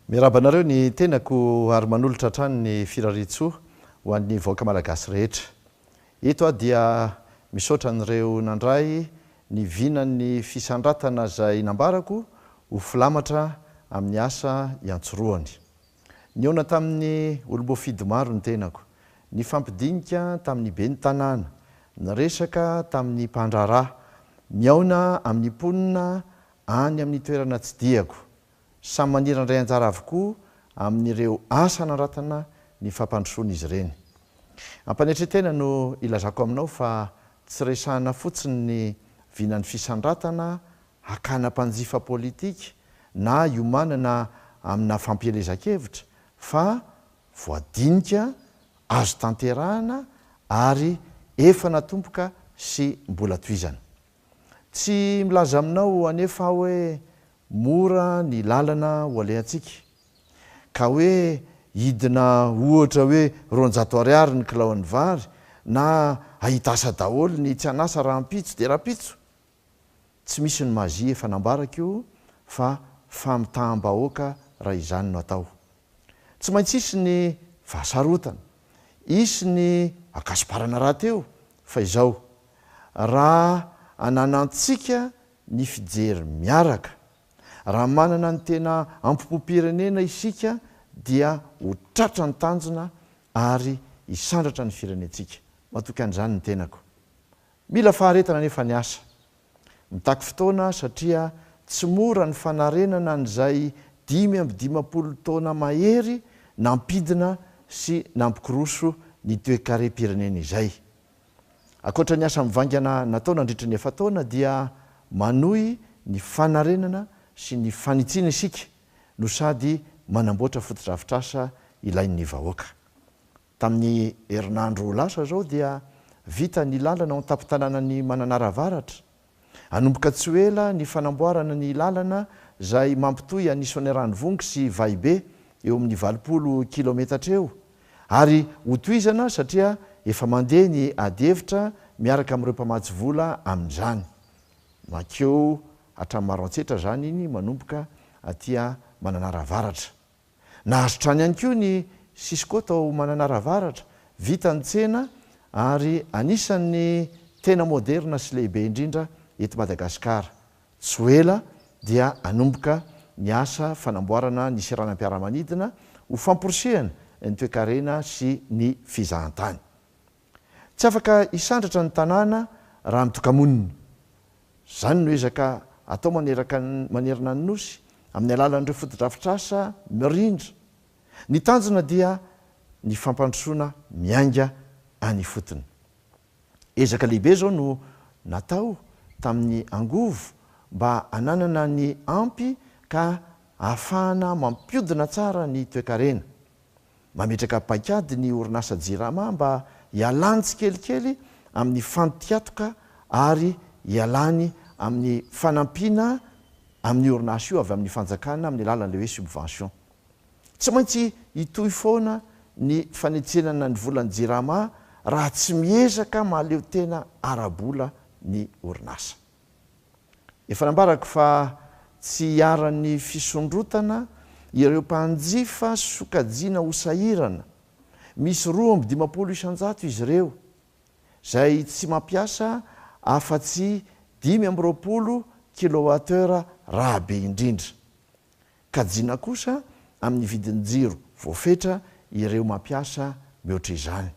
Mirabanareo ny tenako ary manolotra hatrany ny firaritsoa ho an'ny vahoaka malagasy rehetra. Eto dia misaotra an'ireo nandray ny vinan'ny fisandratana izay nambarako ho filamatra amin'ny asa iantsoroany. Niona tamin'ny olom-boafidy maro ny tenako, ny fampidinika tamin'ny be ny tanàna, ny resaka tamin'ny mpandrarà, miaona amin'ny mponina any amin'ny toerana tsy diako. Samy manirandray anjara avokoa amin'ireo asa naratana ny fampandrosoana izy ireny. Ampanetretena no ilazako aminao fa tsy resahana fotsiny ny vinan'ny fisandratana hakana mpanjifa politika na iomanana amina fampielezan-kevitra fa voadinika, azo tanterahana ary efa natomboka sy mbola toizana. Tsy milaza aminao anefa hoe mora ny lalana ho alehantsika, ka hoe hidina ohatra hoe 200 ariary ny kilaon'ny vary na ahitasa daholo ny tsy anasa raha mpitso dia raha pitso. Tsy misy ny mazia efa nambaraka io fa famitaham-bahoaka raha izany no atao. Tsy maintsy isy ny fahasarotana, isy ny akasiparana raha teo fa izao raha ananantsika ny fijery miaraka, raha manana ny tena ampom-pirenena isika dia ho tratra ny tanjona ary hisandratra ny firenentsika. Matoky an'izany ny tenako. Mila faharetana nefa ny asa. Mitaky fotoana satria tsy mora ny fanarenana n'izay 5 taona mahery nampidina sy nampikoroso ny toe-karem-pirenena izay. Akoatra ny asa mivangana natao nandritra ny efataona dia manohy ny fanarenana sy ny fanitsiana isika no sady manamboatra fotodrafitrasa ilain'ny vahoaka. Tamin'ny herinandro lasa zao dia vita ny lalana ao an-tampon-tanànan'ny Mananaravaratra. Anomboka tsy ho ela ny fanamboarana ny lalana izay mampitohy an'i Soanieran'Ivongo sy Vaibe eo amin'ny 20 kilometatra eo. Ary ho tohizana satria efa mandeha ny ady-hevitra miaraka amin'ireo mpamatsy vola amin'izany. Makeo hatramin'ny Maroantsetra zany iny manomboka atya Mananaravaratra. Nahazo trany ihany koa ny Sisikota ao Mananaravaratra, vita ny tsena ary anisan'ny tena moderna sy lehibe indrindra eto Madagasikara. Tsy ho ela dia anomboka ny asa fanamboarana ny seranam-piaramanidina ho famporisehana ny toe-karena sy ny fizahantany. Tsy afaka hisandratra ny tanàna raha mitokamonina. Zany no ezaka atao manerana ny nosy amin'ny alalan'ireo fotodrafitrasa mirindra. Ny tanjona dia ny fampandrosoana mianga any fotony. Ezaka lehibe zao no natao tamin'ny angovo mba ananana ny ampy ka ahafahana mampiodina tsara ny toe-karena. Mametraka paikady ny orinasa JIRAMA mba hialany tsikelikely amin'ny fantiatoka ary hialany amin'ny fanampiana amin'ny orinasa io avy amin'ny fanjakana amin'ny alalan'ilay hoe subvention. Tsy maintsy hitohy foana ny fanetsenana ny volan'ny JIRAMA raha tsy miezaka mahaleo tena arabola ny orinasa. Efa nambarako fa tsy hiaran'ny fisondrotana ireo mpanjifa sokajiana ho sahirana. Misy 2 isan-jato izy ireo izay tsy mampiasa afa-tsy 20 kilowattheure rahabe indrindra. Kajiana kosa amin'ny vidin'ny jiro voafetra ireo mampiasa mihoatra izany.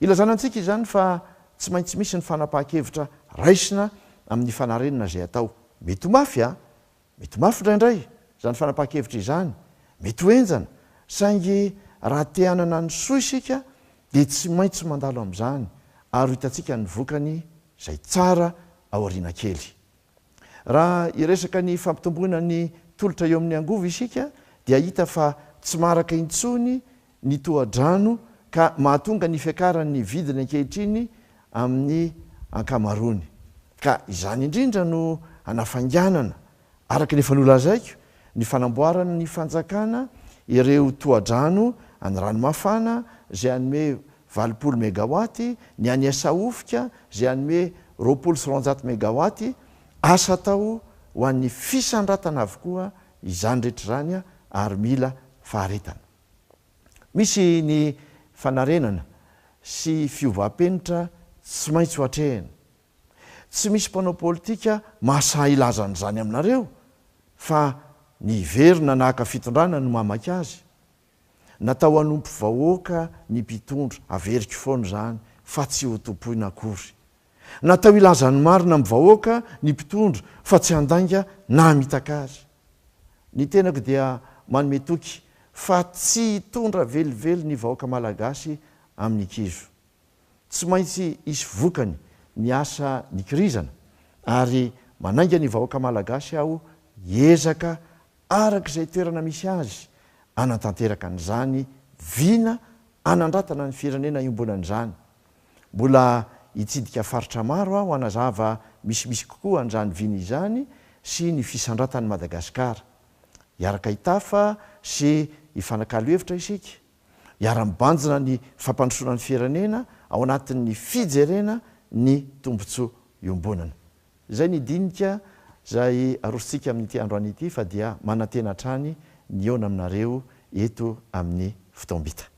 Ilazana antsika izany fa tsy maintsy misy ny fanapahan-kevitra raisina amin'ny fanarenana izay atao. Mety ho mafy mety ho mafy indraindray izany fanapahan-kevitra izany, mety ho enjana, saingy raha te hanana ny soa isika dia tsy maintsy mandalo amin'izany ary hitantsika ny vokany izay tsara ao aoriana kely. Raha iresaka ny fampitomboana ny tolotra eo amin'ny angovo isika dia hita fa tsy maraka intsony ny tohadrano ka mahatonga ny fiakaran'ny vidiny ankehitriny amin'ny ankamarony. Ka izany indrindra no anafanganana araka ny efa nolazaiko ny fanamboarana ny fanjakana ireo tohadrano any ranomafana izay anome 20 mégawaty, ny any Asahofika izay anome 20 mégawaty, asa atao ho an'ny fisandratana avokoa izany rehetra zany ary mila faharetana. Misy ny fanarenana sy fiovam-penitra tsy maintsy ho atrehina. Tsy misy mpanao politika mahasaha ilazan'izany aminareo fa ny verina nahaka fitondrana no mamaky azy. Natao hanompo vahoaka ny mpitondra, averiko foana zany fa tsy ho tompoina akory. Natao ilazan'ny marina amin'ny vahoaka ny mpitondra fa tsy handainga na mitaka azy. Ny tenako dia manome toky fa tsy hitondra velively ny vahoaka malagasy amin'ny kizo. Tsy maintsy isy vokany ny asa nikirizana ary manainga ny vahoaka malagasy aho hiezaka arak'izay toerana misy azy anatanteraka an'izany vina anandratana ny firenena iombonan'izany. Mbola hitsidika faritra maro aho hanazava misimisy kokoa an'izany vina izany sy ny fisandratany Madagasikara. Hiaraka hitafa sy hifanakalo hevitra isika, hiara-mibanjina ny fampandrosoana ny firenena ao anatin'ny fijerena ny tombotsoa iombonana. Izay ny dinika izay arositsika amin'ity andro an'ity fa dia manantena hatrany ny eona aminareo eto amin'ny fotoam-bita.